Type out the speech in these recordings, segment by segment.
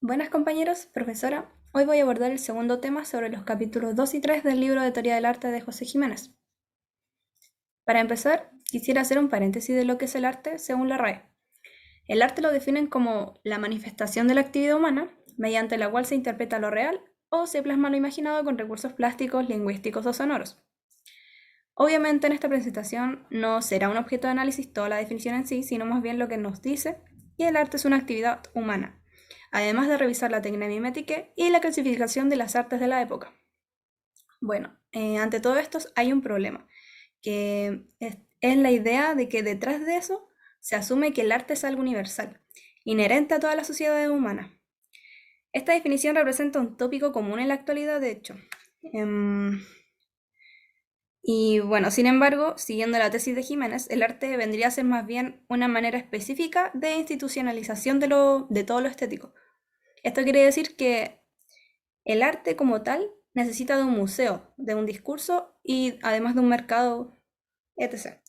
Buenas compañeros, profesora. Hoy voy a abordar el segundo tema sobre los capítulos 2 y 3 del libro de Teoría del Arte de José Jiménez. Para empezar, quisiera hacer un paréntesis de lo que es el arte según la RAE. El arte lo definen como la manifestación de la actividad humana, mediante la cual se interpreta lo real o se plasma lo imaginado con recursos plásticos, lingüísticos o sonoros. Obviamente en esta presentación no será un objeto de análisis toda la definición en sí, sino más bien lo que nos dice que el arte es una actividad humana, además de revisar la técnica mimética y la clasificación de las artes de la época. Bueno, ante todo esto hay un problema, que es la idea de que detrás de eso se asume que el arte es algo universal, inherente a todas las sociedades humanas. Esta definición representa un tópico común en la actualidad, de hecho. Y bueno, sin embargo, siguiendo la tesis de Jiménez, el arte vendría a ser más bien una manera específica de institucionalización de todo lo estético. Esto quiere decir que el arte como tal necesita de un museo, de un discurso y además de un mercado, etc.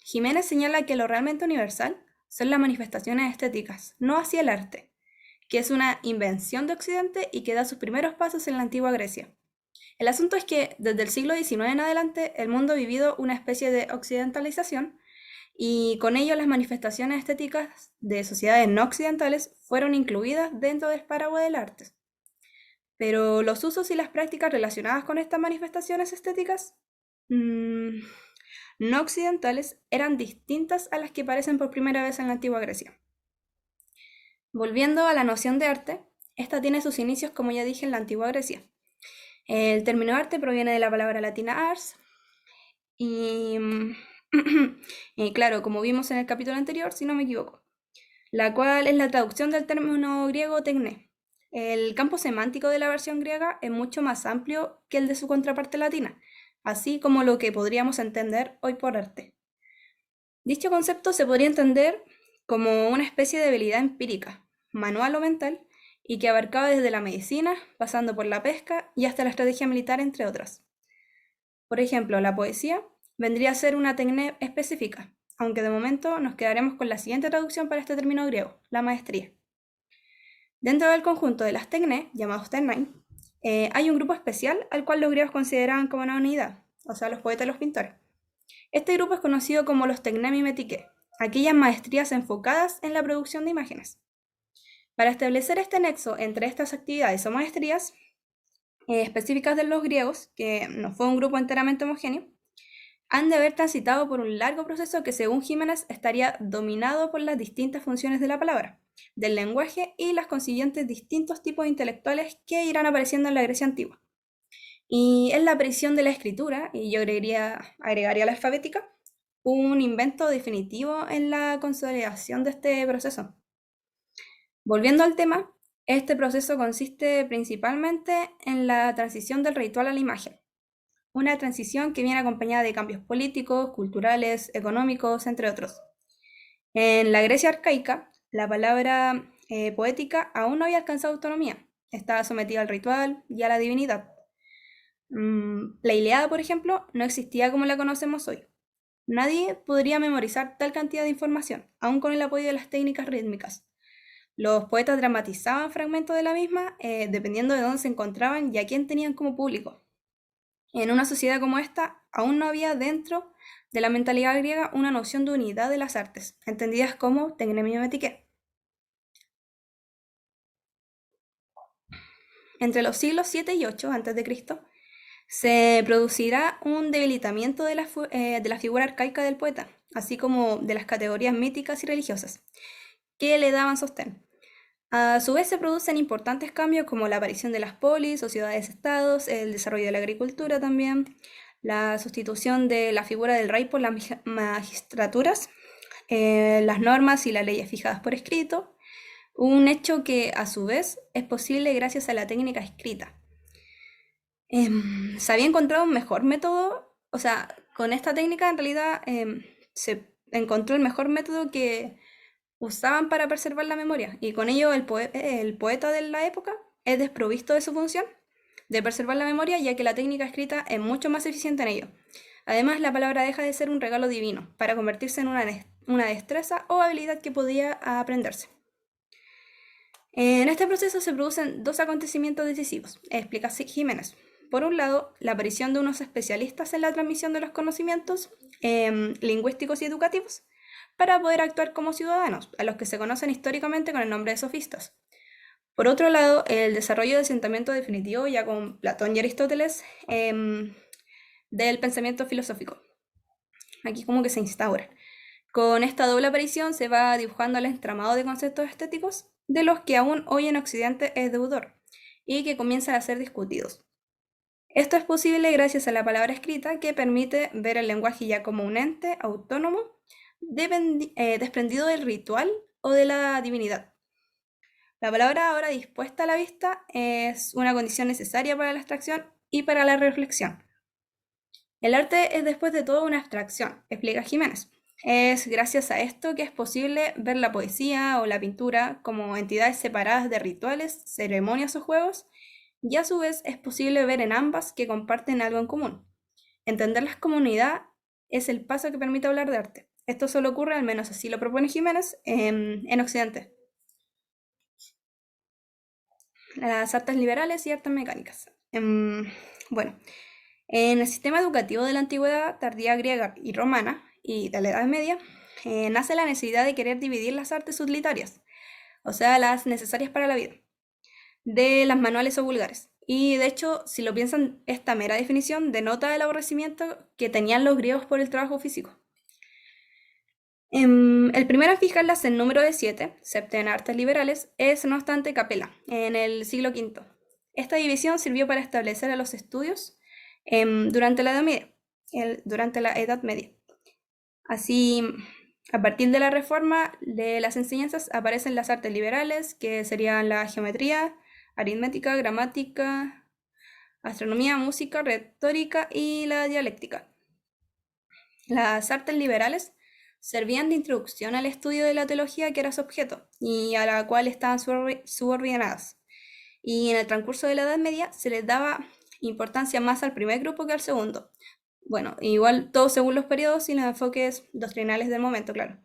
Jiménez señala que lo realmente universal son las manifestaciones estéticas, no hacia el arte, que es una invención de Occidente y que da sus primeros pasos en la antigua Grecia. El asunto es que desde el siglo XIX en adelante el mundo ha vivido una especie de occidentalización y con ello las manifestaciones estéticas de sociedades no occidentales fueron incluidas dentro del paraguas del arte. Pero los usos y las prácticas relacionadas con estas manifestaciones estéticas mm, no occidentales eran distintas a las que aparecen por primera vez en la antigua Grecia. Volviendo a la noción de arte, esta tiene sus inicios, como ya dije, en la antigua Grecia. El término arte proviene de la palabra latina ars y, y claro, como vimos en el capítulo anterior, si no me equivoco, la cual es la traducción del término griego tecné. El campo semántico de la versión griega es mucho más amplio que el de su contraparte latina, así como lo que podríamos entender hoy por arte. Dicho concepto se podría entender como una especie de habilidad empírica, manual o mental, y que abarcaba desde la medicina, pasando por la pesca y hasta la estrategia militar, entre otras. Por ejemplo, la poesía vendría a ser una técnica específica, aunque de momento nos quedaremos con la siguiente traducción para este término griego, la maestría. Dentro del conjunto de las tecné, llamados tennain, hay un grupo especial al cual los griegos consideraban como una unidad, o sea, los poetas y los pintores. Este grupo es conocido como los tecné mimetike, aquellas maestrías enfocadas en la producción de imágenes. Para establecer este nexo entre estas actividades o maestrías específicas de los griegos, que no fue un grupo enteramente homogéneo, han de haber transitado por un largo proceso que, según Jiménez, estaría dominado por las distintas funciones de la palabra, del lenguaje y las consiguientes distintos tipos de intelectuales que irán apareciendo en la Grecia antigua. Y es la aparición de la escritura, y yo agregaría la alfabética, un invento definitivo en la consolidación de este proceso. Volviendo al tema, este proceso consiste principalmente en la transición del ritual a la imagen, una transición que viene acompañada de cambios políticos, culturales, económicos, entre otros. En la Grecia arcaica, la palabra poética aún no había alcanzado autonomía, estaba sometida al ritual y a la divinidad. La Ilíada, por ejemplo, no existía como la conocemos hoy. Nadie podría memorizar tal cantidad de información, aun con el apoyo de las técnicas rítmicas. Los poetas dramatizaban fragmentos de la misma dependiendo de dónde se encontraban y a quién tenían como público. En una sociedad como esta, aún no había dentro de la mentalidad griega una noción de unidad de las artes, entendidas como tecnemiometike. Entre los siglos 7 y 8 a.C., se producirá un debilitamiento de la figura arcaica del poeta, así como de las categorías míticas y religiosas, que le daban sostén. A su vez se producen importantes cambios como la aparición de las polis o ciudades-estados, el desarrollo de la agricultura también, la sustitución de la figura del rey por las magistraturas, las normas y las leyes fijadas por escrito, un hecho que a su vez es posible gracias a la técnica escrita. Se había encontrado un mejor método, o sea, con esta técnica en realidad se encontró el mejor método que usaban para preservar la memoria, y con ello el poeta de la época es desprovisto de su función de preservar la memoria, ya que la técnica escrita es mucho más eficiente en ello. Además, la palabra deja de ser un regalo divino para convertirse en una destreza o habilidad que podía aprenderse. En este proceso se producen dos acontecimientos decisivos, explica Jiménez. Por un lado, la aparición de unos especialistas en la transmisión de los conocimientos lingüísticos y educativos para poder actuar como ciudadanos, a los que se conocen históricamente con el nombre de sofistas. Por otro lado, el desarrollo de asentamiento definitivo, ya con Platón y Aristóteles, del pensamiento filosófico. Aquí como que se instaura. Con esta doble aparición se va dibujando el entramado de conceptos estéticos de los que aún hoy en Occidente es deudor y que comienzan a ser discutidos. Esto es posible gracias a la palabra escrita, que permite ver el lenguaje ya como un ente autónomo desprendido del ritual o de la divinidad. La palabra ahora dispuesta a la vista es una condición necesaria para la abstracción y para la reflexión. El arte es después de todo una abstracción, explica Jiménez. Es gracias a esto que es posible ver la poesía o la pintura como entidades separadas de rituales, ceremonias o juegos, y a su vez es posible ver en ambas que comparten algo en común. Entenderlas como unidad es el paso que permite hablar de arte. Esto solo ocurre, al menos así lo propone Jiménez, en Occidente. Las artes liberales y artes mecánicas. Bueno, en el sistema educativo de la antigüedad tardía griega y romana y de la Edad Media, nace la necesidad de querer dividir las artes utilitarias, o sea, las necesarias para la vida, de las manuales o vulgares. Y de hecho, si lo piensan, esta mera definición denota el aborrecimiento que tenían los griegos por el trabajo físico. El primero en fijarlas en número de 7, septena artes liberales, es no obstante Capella, en el siglo V. Esta división sirvió para establecer a los estudios durante la Edad Media. Así, a partir de la reforma de las enseñanzas aparecen las artes liberales, que serían la geometría, aritmética, gramática, astronomía, música, retórica y la dialéctica. Las artes liberales servían de introducción al estudio de la teología, que era su objeto y a la cual estaban subordinadas. Y en el transcurso de la Edad Media se les daba importancia más al primer grupo que al segundo. Bueno, igual todo según los periodos y los enfoques doctrinales del momento, claro.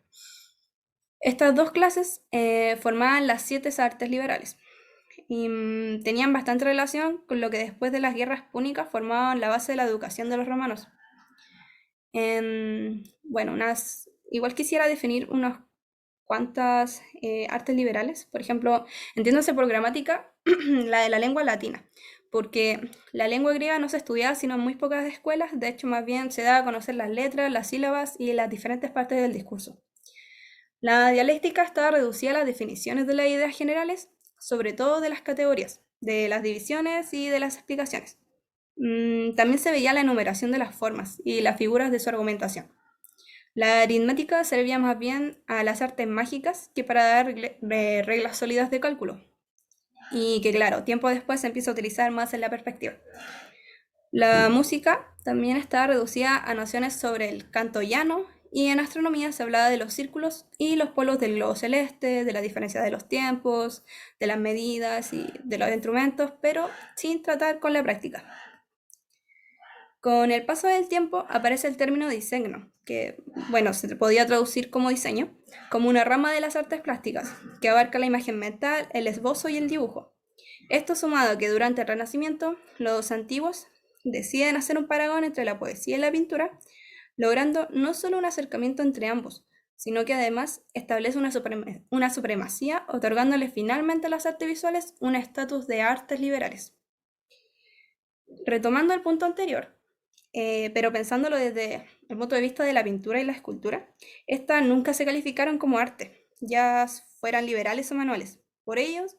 Estas dos clases formaban las 7 artes liberales y tenían bastante relación con lo que después de las guerras púnicas formaban la base de la educación de los romanos. Bueno, igual quisiera definir unas cuantas artes liberales. Por ejemplo, entiéndose por gramática la de la lengua latina, porque la lengua griega no se estudiaba sino en muy pocas escuelas. De hecho, más bien se daba a conocer las letras, las sílabas y las diferentes partes del discurso. La dialéctica estaba reducida a las definiciones de las ideas generales, sobre todo de las categorías, de las divisiones y de las explicaciones. También se veía la enumeración de las formas y las figuras de su argumentación. La aritmética servía más bien a las artes mágicas que para dar reglas sólidas de cálculo. Y que claro, tiempo después se empieza a utilizar más en la perspectiva. La música también estaba reducida a nociones sobre el canto llano, y en astronomía se hablaba de los círculos y los polos del globo celeste, de la diferencia de los tiempos, de las medidas y de los instrumentos, pero sin tratar con la práctica. Con el paso del tiempo aparece el término diseño, que, bueno, se podía traducir como diseño, como una rama de las artes plásticas, que abarca la imagen mental, el esbozo y el dibujo. Esto sumado a que durante el Renacimiento los antiguos deciden hacer un paragón entre la poesía y la pintura, logrando no solo un acercamiento entre ambos, sino que además establece una supremacía, otorgándole finalmente a las artes visuales un estatus de artes liberales. Retomando el punto anterior, pero pensándolo desde el punto de vista de la pintura y la escultura, estas nunca se calificaron como arte, ya fueran liberales o manuales. Por ellos,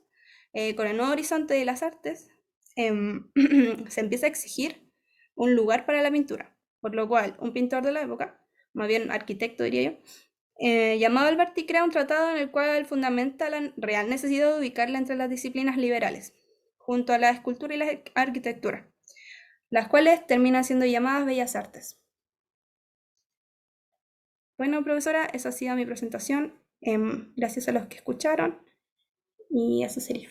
con el nuevo horizonte de las artes, se empieza a exigir un lugar para la pintura, por lo cual un pintor de la época, más bien arquitecto diría yo, llamado Alberti, crea un tratado en el cual fundamenta la real necesidad de ubicarla entre las disciplinas liberales, junto a la escultura y la arquitectura, las cuales terminan siendo llamadas bellas artes. Bueno, profesora, esa ha sido mi presentación. Gracias a los que escucharon y eso sería.